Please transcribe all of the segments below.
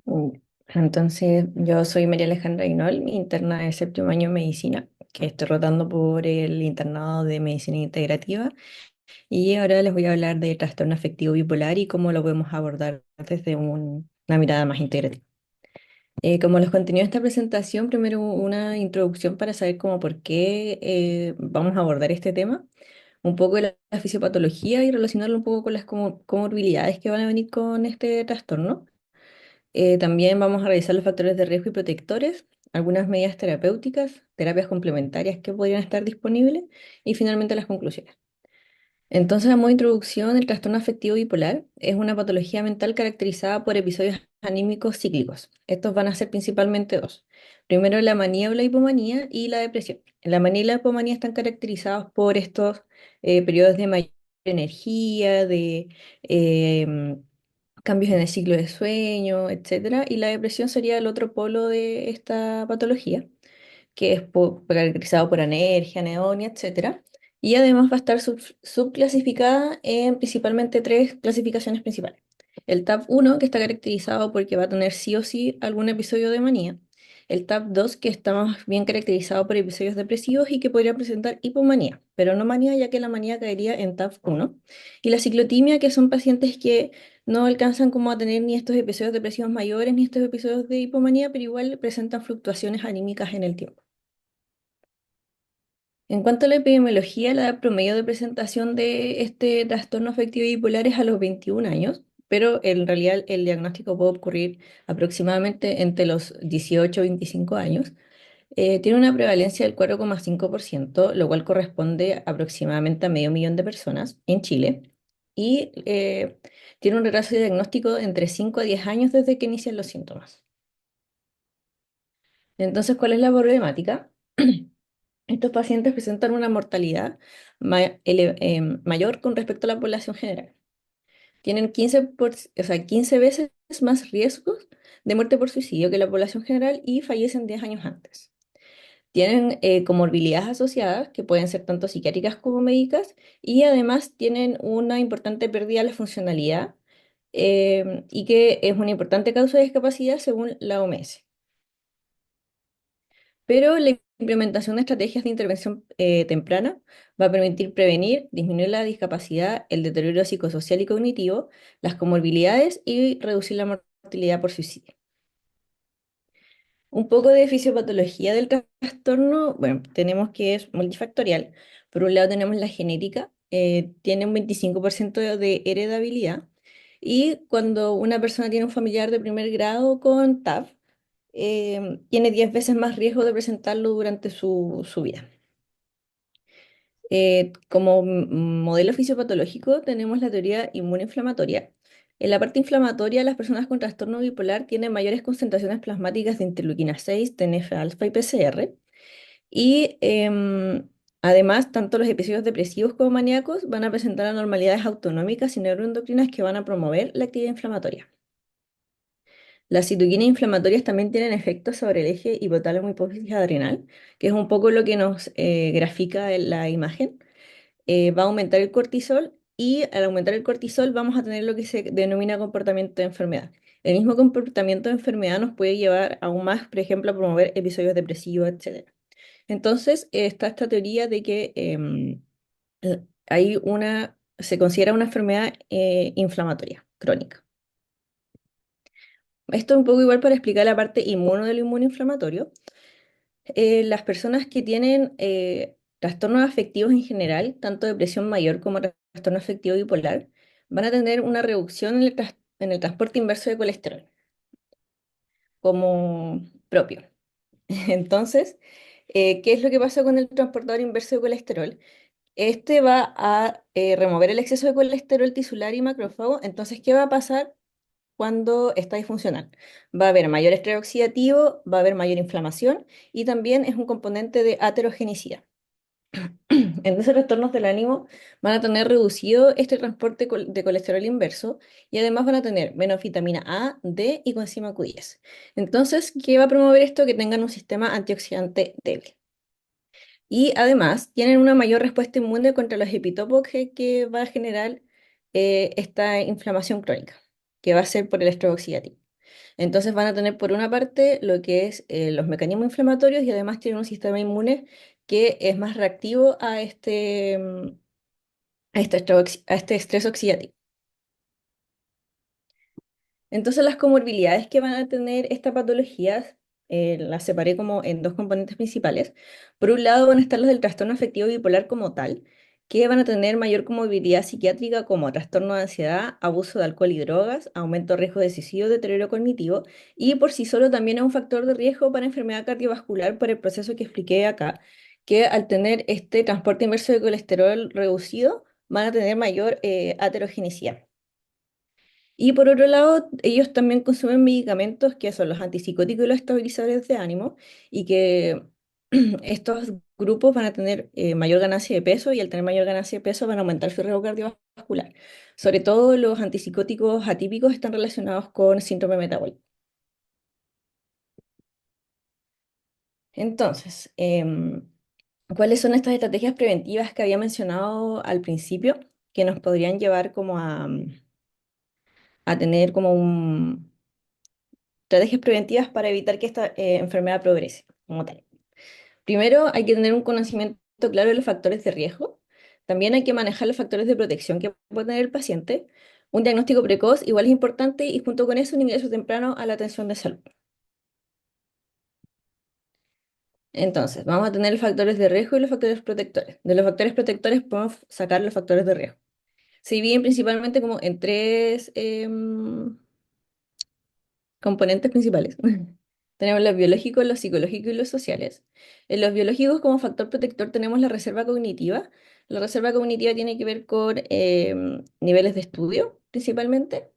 Mm, Entonces, yo soy María Alejandra Guinol, interna de séptimo año en medicina, que estoy rotando por el internado de medicina integrativa. Y ahora les voy a hablar de trastorno afectivo bipolar y cómo lo podemos abordar desde una mirada más integrativa. Como los contenidos de esta presentación, primero una introducción para saber cómo por qué vamos a abordar este tema, un poco de la fisiopatología y relacionarlo un poco con las comorbilidades que van a venir con este trastorno. También vamos a revisar los factores de riesgo y protectores, algunas medidas terapéuticas, terapias complementarias que podrían estar disponibles y finalmente las conclusiones. Entonces, a modo de introducción, el trastorno afectivo bipolar es una patología mental caracterizada por episodios anímicos cíclicos. Estos van a ser principalmente dos. Primero, la manía o la hipomanía y la depresión. La manía y la hipomanía están caracterizados por estos periodos de mayor energía, de cambios en el ciclo de sueño, etcétera. Y la depresión sería el otro polo de esta patología, que es caracterizado por anergia, anedonia, etcétera. Y además va a estar subclasificada en principalmente tres clasificaciones principales. El TAP 1, que está caracterizado porque va a tener sí o sí algún episodio de manía. El TAP 2, que está más bien caracterizado por episodios depresivos y que podría presentar hipomanía, pero no manía, ya que la manía caería en TAP 1. Y la ciclotimia, que son pacientes que no alcanzan como a tener ni estos episodios depresivos mayores ni estos episodios de hipomanía, pero igual presentan fluctuaciones anímicas en el tiempo. En cuanto a la epidemiología, la edad promedio de presentación de este trastorno afectivo bipolar es a los 21 años, pero en realidad el diagnóstico puede ocurrir aproximadamente entre los 18 y 25 años. Tiene una prevalencia del 4,5%, lo cual corresponde aproximadamente a medio millón de personas en Chile, y tiene un retraso de diagnóstico de entre 5 a 10 años desde que inician los síntomas. Entonces, ¿cuál es la problemática? Estos pacientes presentan una mortalidad mayor con respecto a la población general. Tienen 15 veces más riesgos de muerte por suicidio que la población general y fallecen 10 años antes. Tienen comorbilidades asociadas que pueden ser tanto psiquiátricas como médicas y además tienen una importante pérdida de la funcionalidad y que es una importante causa de discapacidad según la OMS. Pero la implementación de estrategias de intervención temprana va a permitir prevenir, disminuir la discapacidad, el deterioro psicosocial y cognitivo, las comorbilidades y reducir la mortalidad por suicidio. Un poco de fisiopatología del trastorno, bueno, tenemos que es multifactorial. Por un lado tenemos la genética, tiene un 25% de heredabilidad, y cuando una persona tiene un familiar de primer grado con TAF, tiene 10 veces más riesgo de presentarlo durante su vida. Como modelo fisiopatológico tenemos la teoría inmunoinflamatoria. En la parte inflamatoria, las personas con trastorno bipolar tienen mayores concentraciones plasmáticas de interleuquina 6, TNF-alfa y PCR. Y además, tanto los episodios depresivos como maníacos van a presentar anormalidades autonómicas y neuroendocrinas que van a promover la actividad inflamatoria. Las citoquinas inflamatorias también tienen efectos sobre el eje hipotálamo hipófisis adrenal, que es un poco lo que nos grafica en la imagen. Va a aumentar el cortisol y al aumentar el cortisol vamos a tener lo que se denomina comportamiento de enfermedad. El mismo comportamiento de enfermedad nos puede llevar aún más, por ejemplo, a promover episodios depresivos, etcétera. Entonces, está esta teoría de que se considera una enfermedad inflamatoria crónica. Esto es un poco igual para explicar la parte inmuno de lo inmunoinflamatorio. Las personas que tienen trastornos afectivos en general, tanto depresión mayor como trastorno afectivo bipolar, van a tener una reducción en el transporte inverso de colesterol como propio. Entonces, ¿qué es lo que pasa con el transportador inverso de colesterol? Este va a remover el exceso de colesterol tisular y macrófago. Entonces, ¿qué va a pasar cuando está disfuncional? Va a haber mayor estrés oxidativo, va a haber mayor inflamación y también es un componente de aterogenicidad. Entonces, trastornos del ánimo van a tener reducido este transporte de colesterol inverso y además van a tener menos vitamina A, D y coenzima Q10. Entonces, ¿qué va a promover esto? Que tengan un sistema antioxidante débil. Y además tienen una mayor respuesta inmune contra los epitopos que va a generar esta inflamación crónica, que va a ser por el estrés oxidativo. Entonces van a tener por una parte lo que es los mecanismos inflamatorios y además tienen un sistema inmune que es más reactivo a a este estrés oxidativo. Entonces las comorbilidades que van a tener esta patología las separé como en dos componentes principales. Por un lado van a estar los del trastorno afectivo bipolar como tal, que van a tener mayor comorbilidad psiquiátrica como trastorno de ansiedad, abuso de alcohol y drogas, aumento de riesgo de suicidio, deterioro cognitivo, y por sí solo también es un factor de riesgo para enfermedad cardiovascular por el proceso que expliqué acá, que al tener este transporte inverso de colesterol reducido, van a tener mayor aterogenicidad. Y por otro lado, ellos también consumen medicamentos que son los antipsicóticos y los estabilizadores de ánimo, y que estos grupos van a tener mayor ganancia de peso, y al tener mayor ganancia de peso van a aumentar su riesgo cardiovascular. Sobre todo los antipsicóticos atípicos están relacionados con síndrome metabólico. Entonces, ¿cuáles son estas estrategias preventivas que había mencionado al principio que nos podrían llevar como a tener como estrategias preventivas para evitar que esta enfermedad progrese como tal? Primero, hay que tener un conocimiento claro de los factores de riesgo. También hay que manejar los factores de protección que puede tener el paciente. Un diagnóstico precoz igual es importante, y junto con eso un ingreso temprano a la atención de salud. Entonces, vamos a tener los factores de riesgo y los factores protectores. De los factores protectores podemos sacar los factores de riesgo. Se dividen principalmente como en tres componentes principales. Tenemos los biológicos, los psicológicos y los sociales. En los biológicos, como factor protector, tenemos la reserva cognitiva. La reserva cognitiva tiene que ver con niveles de estudio, principalmente,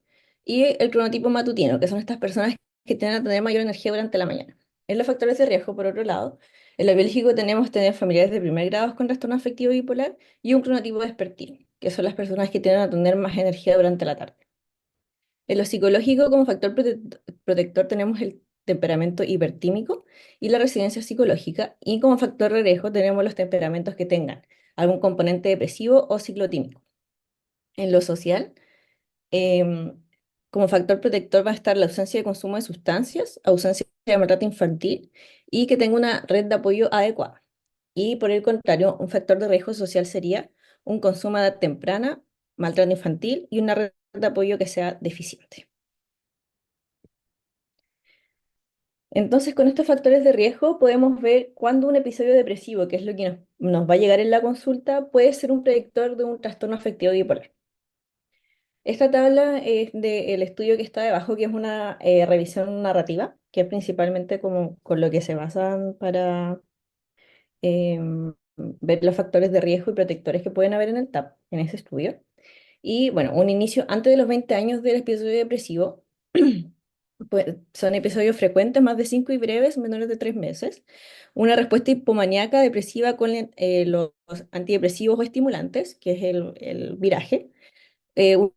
y el cronotipo matutino, que son estas personas que tienden a tener mayor energía durante la mañana. En los factores de riesgo, por otro lado, en lo biológico tenemos tener familiares de primer grado con trastorno afectivo bipolar y un cronotipo vespertino, que son las personas que tienden a tener más energía durante la tarde. En lo psicológico, como factor protector, tenemos el temperamento hipertímico y la residencia psicológica, y como factor de riesgo tenemos los temperamentos que tengan algún componente depresivo o ciclotímico. En lo social, em, como factor protector va a estar la ausencia de consumo de sustancias, ausencia de maltrato infantil y que tenga una red de apoyo adecuada. Y por el contrario, un factor de riesgo social sería un consumo a edad temprana, maltrato infantil y una red de apoyo que sea deficiente. Entonces, con estos factores de riesgo podemos ver cuándo un episodio depresivo, que es lo que nos va a llegar en la consulta, puede ser un predictor de un trastorno afectivo bipolar. Esta tabla es del estudio que está debajo, que es una revisión narrativa, que es principalmente como con lo que se basan para ver los factores de riesgo y protectores que pueden haber en el TAP, en ese estudio. Y bueno, un inicio antes de los 20 años del episodio depresivo. Pues, son episodios frecuentes, más de 5 y breves, menores de 3 meses. Una respuesta hipomaníaca depresiva con los antidepresivos o estimulantes, que es el viraje.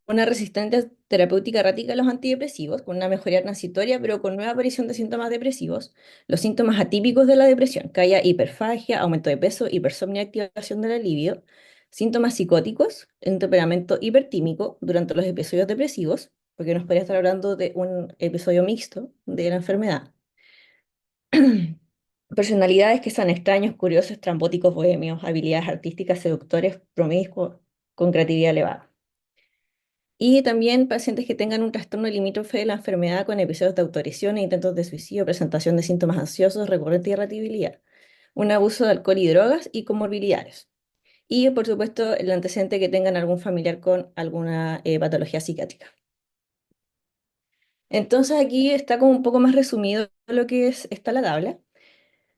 Una resistencia terapéutica errática a los antidepresivos, con una mejoría transitoria, pero con nueva aparición de síntomas depresivos. Los síntomas atípicos de la depresión, que haya hiperfagia, aumento de peso, hipersomnia, activación de la libido. Síntomas psicóticos, un temperamento hipertímico durante los episodios depresivos, porque nos podría estar hablando de un episodio mixto de la enfermedad. Personalidades que sean extraños, curiosos, estrambóticos, bohemios, habilidades artísticas, seductores, promiscuos, con creatividad elevada. Y también pacientes que tengan un trastorno limítrofe de la enfermedad con episodios de autorización e intentos de suicidio, presentación de síntomas ansiosos, recurrente irritabilidad, un abuso de alcohol y drogas y comorbilidades. Y por supuesto el antecedente que tengan algún familiar con alguna patología psiquiátrica. Entonces aquí está como un poco más resumido lo que está la tabla.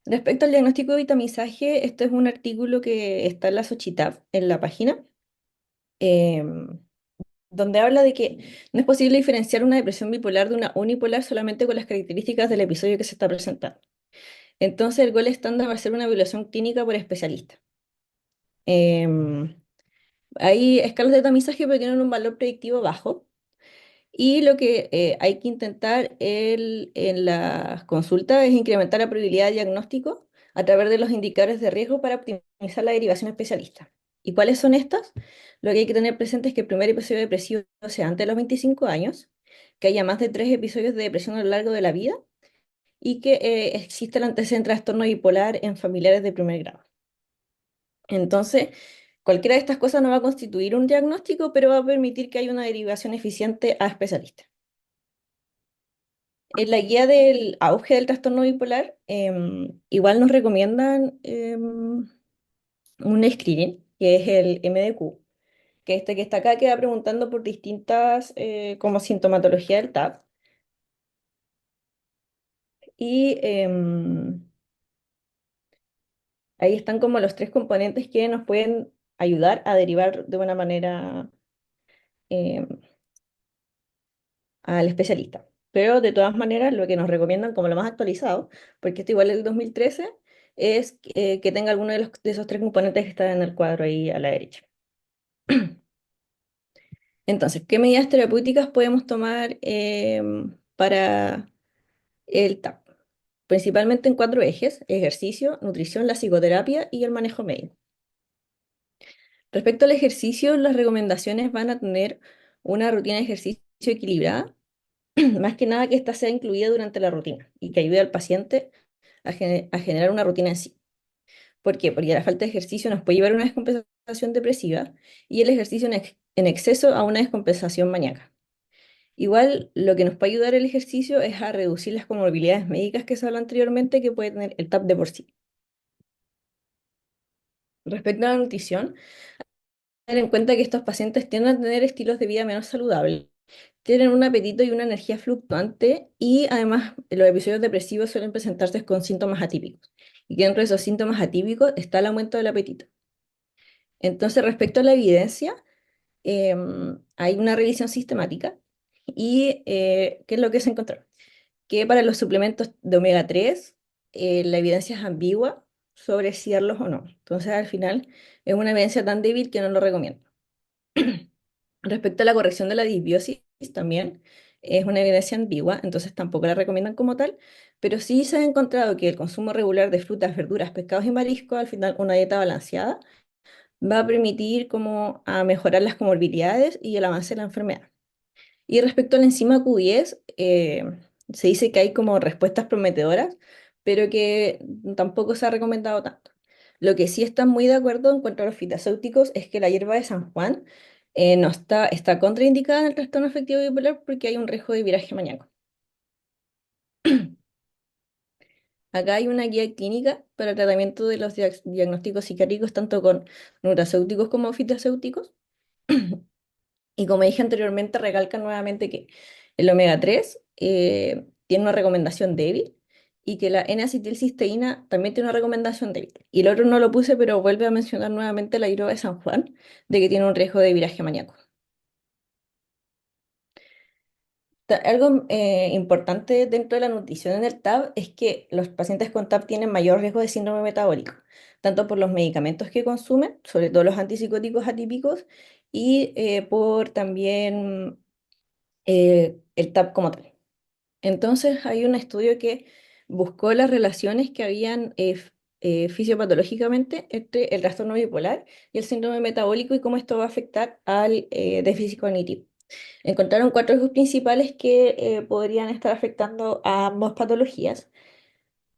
Respecto al diagnóstico de vitamizaje, este es un artículo que está en la Xochitab, en la página. em, Donde habla de que no es posible diferenciar una depresión bipolar de una unipolar solamente con las características del episodio que se está presentando. Entonces, el gol estándar va a ser una evaluación clínica por especialista. Em, Hay escalas de tamizaje pero tienen un valor predictivo bajo. Y lo que hay que intentar en las consultas es incrementar la probabilidad de diagnóstico a través de los indicadores de riesgo para optimizar la derivación especialista. ¿Y cuáles son estas? Lo que hay que tener presente es que el primer episodio depresivo sea antes de los 25 años, que haya más de 3 episodios de depresión a lo largo de la vida y que existe el antecedente de trastorno bipolar en familiares de primer grado. Entonces, cualquiera de estas cosas no va a constituir un diagnóstico, pero va a permitir que haya una derivación eficiente a especialistas. En la guía del auge del trastorno bipolar, igual nos recomiendan un screening, que es el MDQ, que este que está acá queda preguntando por distintas como sintomatología del TAP. Y ahí están como los tres componentes que nos pueden ayudar a derivar de una manera em, al especialista. Pero de todas maneras, lo que nos recomiendan como lo más actualizado, porque esto igual es del 2013, es que tenga alguno de esos tres componentes que están en el cuadro ahí a la derecha. Entonces, ¿qué medidas terapéuticas podemos tomar para el TAP? Principalmente en 4 ejes: ejercicio, nutrición, la psicoterapia y el manejo médico. Respecto al ejercicio, las recomendaciones van a tener una rutina de ejercicio equilibrada, más que nada que ésta sea incluida durante la rutina y que ayude al paciente a generar una rutina en sí. ¿Por qué? Porque la falta de ejercicio nos puede llevar a una descompensación depresiva y el ejercicio en exceso a una descompensación maníaca. Igual, lo que nos puede ayudar el ejercicio es a reducir las comorbilidades médicas que se habló anteriormente que puede tener el TAP de por sí. Respecto a la nutrición, tener en cuenta que estos pacientes tienden a tener estilos de vida menos saludables, tienen un apetito y una energía fluctuante y además los episodios depresivos suelen presentarse con síntomas atípicos. Y que dentro de esos síntomas atípicos está el aumento del apetito. Entonces, respecto a la evidencia, hay una revisión sistemática y ¿qué es lo que se encontró? Que para los suplementos de omega 3 la evidencia es ambigua sobre si darlos o no. Entonces, al final, es una evidencia tan débil que no lo recomiendo. Respecto a la corrección de la disbiosis, también es una evidencia ambigua, entonces tampoco la recomiendan como tal, pero sí se ha encontrado que el consumo regular de frutas, verduras, pescados y mariscos, al final una dieta balanceada, va a permitir como a mejorar las comorbilidades y el avance de la enfermedad. Y respecto a la enzima Q10, se dice que hay como respuestas prometedoras, pero que tampoco se ha recomendado tanto. Lo que sí están muy de acuerdo en cuanto a los fitocéuticos es que la hierba de San Juan no está contraindicada en el trastorno afectivo bipolar porque hay un riesgo de viraje maníaco. Acá hay una guía clínica para el tratamiento de los diagnósticos psiquiátricos, tanto con nutracéuticos como fitocéuticos. Y como dije anteriormente, recalcan nuevamente que el omega 3 tiene una recomendación débil y que la N-acetilcisteína también tiene una recomendación débil. Y el otro no lo puse, pero vuelve a mencionar nuevamente la hierba de San Juan, de que tiene un riesgo de viraje maníaco. Algo importante dentro de la nutrición en el TAP es que los pacientes con TAP tienen mayor riesgo de síndrome metabólico, tanto por los medicamentos que consumen, sobre todo los antipsicóticos atípicos, y por también el TAP como tal. Entonces hay un estudio que buscó las relaciones que habían fisiopatológicamente entre el trastorno bipolar y el síndrome metabólico y cómo esto va a afectar al déficit cognitivo. Encontraron 4 ejes principales que podrían estar afectando a ambas patologías,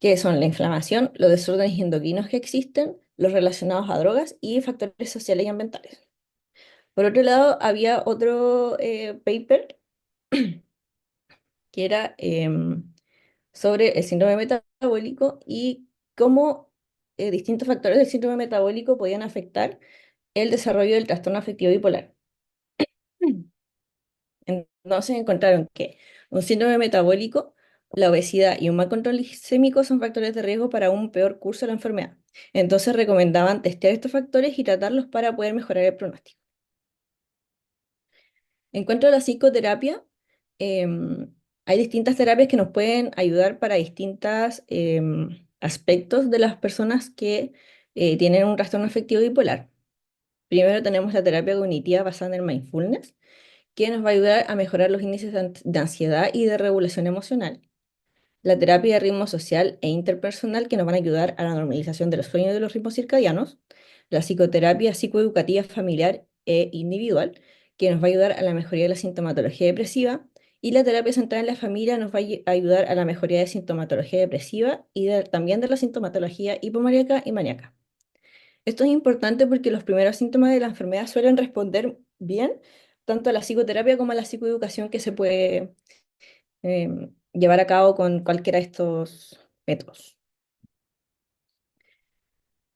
que son la inflamación, los desórdenes endocrinos que existen, los relacionados a drogas y factores sociales y ambientales. Por otro lado, había otro paper que era sobre el síndrome metabólico y cómo distintos factores del síndrome metabólico podían afectar el desarrollo del trastorno afectivo bipolar. Entonces encontraron que un síndrome metabólico, la obesidad y un mal control glicémico son factores de riesgo para un peor curso de la enfermedad. Entonces recomendaban testear estos factores y tratarlos para poder mejorar el pronóstico. En cuanto a la psicoterapia, hay distintas terapias que nos pueden ayudar para distintos aspectos de las personas que tienen un trastorno afectivo bipolar. Primero tenemos la terapia cognitiva basada en el mindfulness, que nos va a ayudar a mejorar los índices de ansiedad y de regulación emocional. La terapia de ritmo social e interpersonal, que nos van a ayudar a la normalización de los sueños y de los ritmos circadianos. La psicoterapia psicoeducativa familiar e individual, que nos va a ayudar a la mejoría de la sintomatología depresiva. Y la terapia centrada en la familia nos va a ayudar a la mejoría de sintomatología depresiva y también de la sintomatología hipomaníaca y maníaca. Esto es importante porque los primeros síntomas de la enfermedad suelen responder bien tanto a la psicoterapia como a la psicoeducación que se puede llevar a cabo con cualquiera de estos métodos.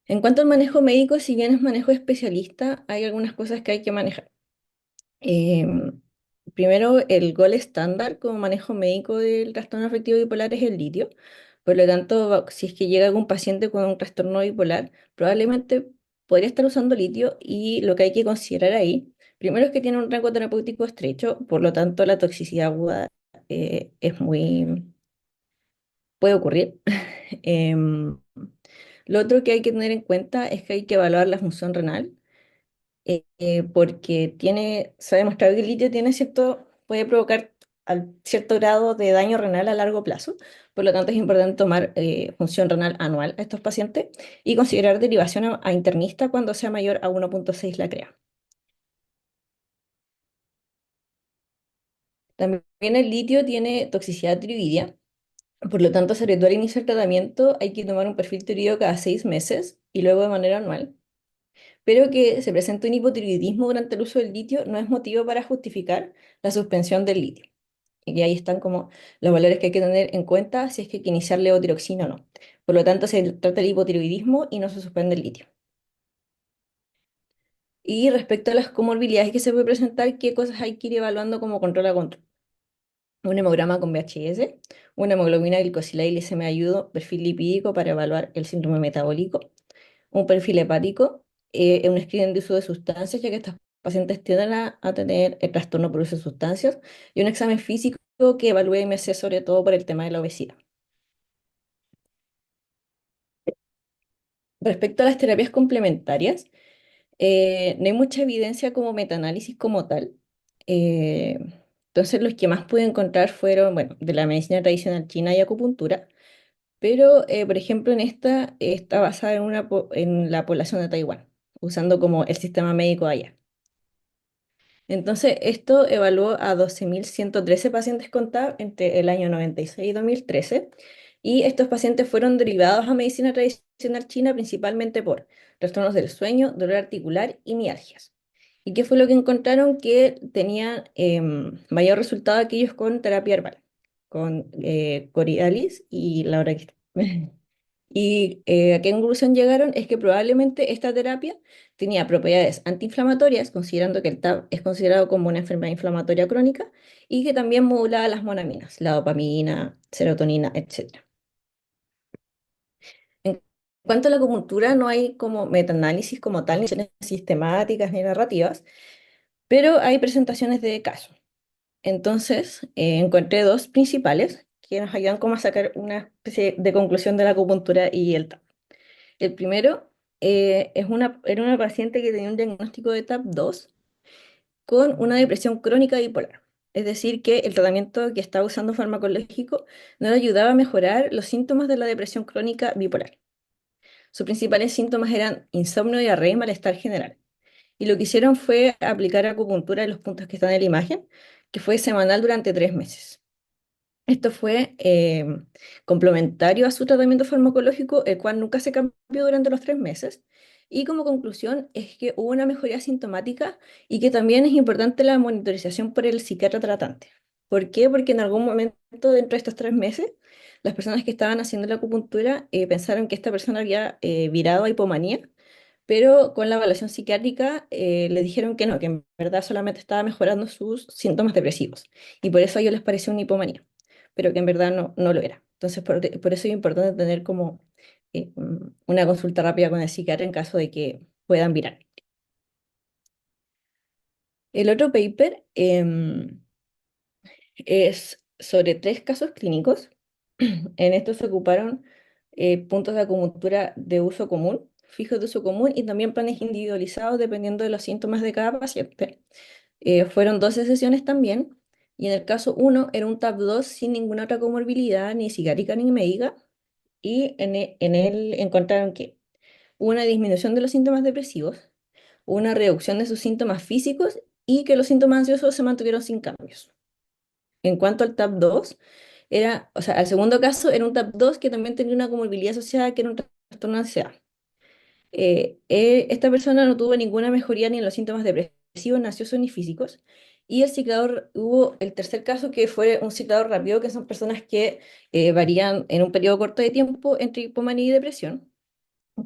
En cuanto al manejo médico, si bien es manejo especialista, hay algunas cosas que hay que manejar. Em, Primero, el gol estándar como manejo médico del trastorno afectivo bipolar es el litio. Por lo tanto, si es que llega algún paciente con un trastorno bipolar, probablemente podría estar usando litio y lo que hay que considerar ahí, primero es que tiene un rango terapéutico estrecho, por lo tanto la toxicidad aguda es muy, puede ocurrir. Em, lo otro que hay que tener en cuenta es que hay que evaluar la función renal porque se ha demostrado que el litio tiene puede provocar cierto grado de daño renal a largo plazo. Por lo tanto, es importante tomar función renal anual a estos pacientes y considerar derivación a internista cuando sea mayor a 1,6 la CREA. También el litio tiene toxicidad tiroidea. Por lo tanto, sobre todo al iniciar tratamiento, hay que tomar un perfil tiroideo cada 6 meses y luego de manera anual. Pero que se presente un hipotiroidismo durante el uso del litio no es motivo para justificar la suspensión del litio. Y ahí están como los valores que hay que tener en cuenta si es que hay que iniciar levotiroxina o no. Por lo tanto, se trata el hipotiroidismo y no se suspende el litio. Y respecto a las comorbilidades que se puede presentar, ¿qué cosas hay que ir evaluando como control a control? Un hemograma con VHS, una hemoglobina glicosilada y glicemia ayudo, perfil lipídico para evaluar el síndrome metabólico, un perfil hepático, un screening de uso de sustancias, ya que estos pacientes tienden a tener el trastorno por uso de sustancias, y un examen físico que evalúe MC sobre todo por el tema de la obesidad. Respecto a las terapias complementarias, no hay mucha evidencia como metaanálisis como tal. Eh, entonces, los que más pude encontrar fueron, bueno, de la medicina tradicional china y acupuntura, pero, por ejemplo, en esta está basada en, en la población de Taiwán, usando como el sistema médico allá. Entonces, esto evaluó a 12.113 pacientes con TAP entre el año 96 y 2013, y estos pacientes fueron derivados a medicina tradicional china principalmente por trastornos del sueño, dolor articular y mialgias. ¿Y qué fue lo que encontraron? Que tenían mayor resultado aquellos con terapia herbal, con Corialis y la Y a qué conclusión llegaron es que probablemente esta terapia tenía propiedades antiinflamatorias, considerando que el TAB es considerado como una enfermedad inflamatoria crónica, y que también modulaba las monaminas, la dopamina, serotonina, etc. En cuanto a la acupuntura, no hay como metaanálisis como tal, ni sesiones sistemáticas ni narrativas, pero hay presentaciones de casos. Entonces, encontré dos principales que nos ayudan como a sacar una especie de conclusión de la acupuntura y el TAB. El primero era una paciente que tenía un diagnóstico de TAP2 con una depresión crónica bipolar. Es decir, que el tratamiento que estaba usando farmacológico no le ayudaba a mejorar los síntomas de la depresión crónica bipolar. Sus principales síntomas eran insomnio, diarrea y malestar general. Y lo que hicieron fue aplicar acupuntura en los puntos que están en la imagen, que fue semanal durante 3 meses. Esto fue complementario a su tratamiento farmacológico, el cual nunca se cambió durante los 3 meses. Y como conclusión es que hubo una mejoría sintomática y que también es importante la monitorización por el psiquiatra tratante. ¿Por qué? Porque en algún momento dentro de estos 3 meses, las personas que estaban haciendo la acupuntura pensaron que esta persona había virado a hipomanía, pero con la evaluación psiquiátrica le dijeron que no, que en verdad solamente estaba mejorando sus síntomas depresivos. Y por eso a ellos les pareció una hipomanía, pero que en verdad no lo era. Entonces, por eso es importante tener como una consulta rápida con el psiquiatra en caso de que puedan virar. El otro paper es sobre 3 casos clínicos. En estos se ocuparon puntos de acupuntura de uso común, fijos de uso común y también planes individualizados dependiendo de los síntomas de cada paciente. Fueron 12 sesiones también, y en el caso uno era un TAP2 sin ninguna otra comorbilidad, ni psiquiátrica ni médica, y en él encontraron que hubo una disminución de los síntomas depresivos, una reducción de sus síntomas físicos y que los síntomas ansiosos se mantuvieron sin cambios. En cuanto al TAP 2 era, o sea, al segundo caso era un TAP 2 que también tenía una comorbilidad asociada que era un trastorno de ansiedad. Esta persona no tuvo ninguna mejoría ni en los síntomas depresivos, ni ansiosos ni físicos. Y el ciclador, hubo el tercer caso que fue un ciclador rápido, que son personas que varían en un periodo corto de tiempo entre hipomanía y depresión,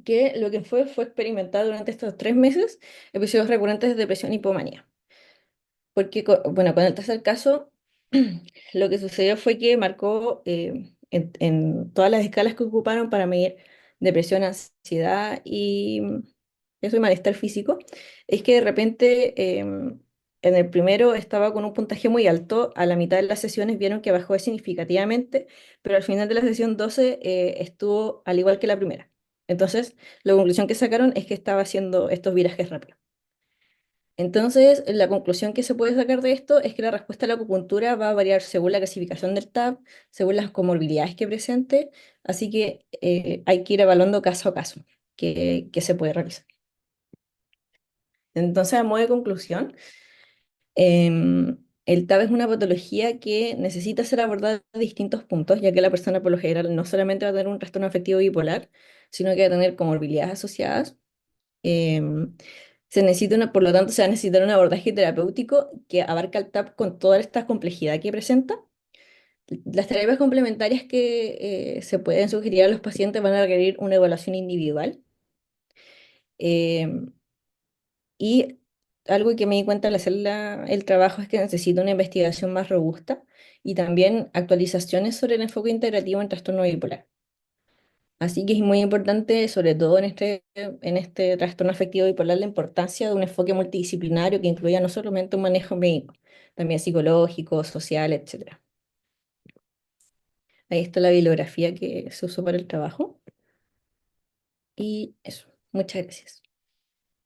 que lo que fue experimentar durante estos 3 meses episodios recurrentes de depresión y hipomanía. Porque, bueno, con el tercer caso, lo que sucedió fue que marcó en todas las escalas que ocuparon para medir depresión, ansiedad y eso y malestar físico, es que de repente en el primero estaba con un puntaje muy alto, a la mitad de las sesiones vieron que bajó significativamente, pero al final de la sesión 12 estuvo al igual que la primera. Entonces, la conclusión que sacaron es que estaba haciendo estos virajes rápidos. Entonces, la conclusión que se puede sacar de esto es que la respuesta a la acupuntura va a variar según la clasificación del TAP, según las comorbilidades que presente, así que hay que ir evaluando caso a caso que se puede realizar. Entonces, a modo de conclusión, el TAP es una patología que necesita ser abordada de distintos puntos, ya que la persona por lo general no solamente va a tener un trastorno afectivo bipolar, sino que va a tener comorbilidades asociadas. Em, por lo tanto, se va a necesitar un abordaje terapéutico que abarca el TAP con toda esta complejidad que presenta. Las terapias complementarias que se pueden sugerir a los pacientes van a requerir una evaluación individual. em, y algo que me di cuenta al hacer el trabajo es que necesito una investigación más robusta y también actualizaciones sobre el enfoque integrativo en trastorno bipolar. Así que es muy importante, sobre todo en este trastorno afectivo bipolar, la importancia de un enfoque multidisciplinario que incluya no solamente un manejo médico, también psicológico, social, etcétera. Ahí está la bibliografía que se usó para el trabajo y eso. Muchas gracias.